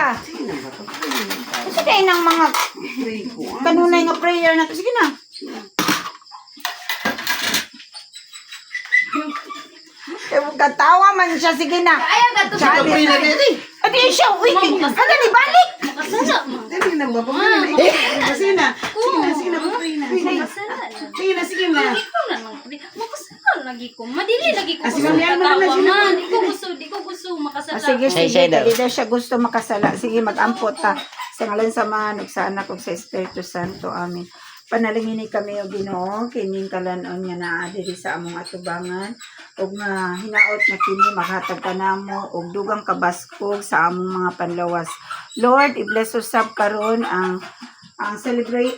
ka. Sige nang mga kanunay nga prayer na to. Sige na. Katawa man siya. Sige na. Ayaw ka to sa Chali na. Adi siya. Uy, handa ni balik. makasala mo. Dali na ba? Sige na. Sige na. Makasala na. Sige na. Ikaw na lang. Makasala lagi ko. Madili lagi ko. Sige, yan mo naman Katawa sila. man. Di ko gusto makasala. Sige, Ay, sige. siya daw. Hindi daw siya gusto makasala. Sige, mag-ampot ta. Sa ngalan sa manok, sa anak, ug sa Espiritu Santo. Amen. Panalangin kami o Ginoo, kining kalanon nga naa diri sa among atubangan, ug nga hinaot nga kini maghatag kanamo og dugang kabaskog sa among mga panlawas. Lord, i-bless usab karon ang celebrate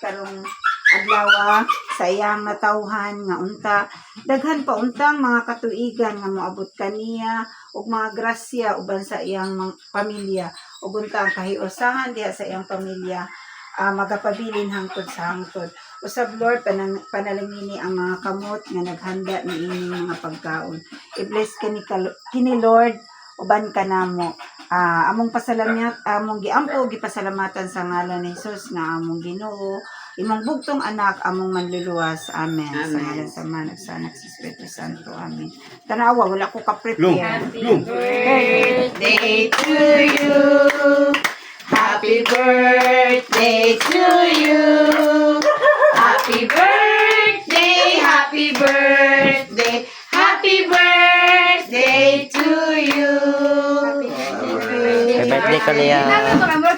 karong adlaw sa iyang natawhan nga unta daghan pa untang mga katuigan nga moabot kaniya ug mga grasya uban sa iyang pamilya ug unta ang kahiusahan diha sa iyang pamilya magapabilin hangtod sa hangtod. Usab Lord, panalangini ang mga kamot nga naghanda ni ining mga pagkaon. I-bless kini Lord, uban ka namo. Among pasalamat, among giampo, gipasalamatan sa ngalan ni Jesus nga among Ginoo. Imong bugtong anak, among manluluwas. Amen. Sa ngalan sa Anak, sa Anak, sa Espiritu Santo. Amen. Tanawa, wala ko ka-prepare. Happy birthday to you. Happy birthday to you. Happy birthday, happy birthday, happy birthday to you. Happy birthday, Kalia. Happy birthday.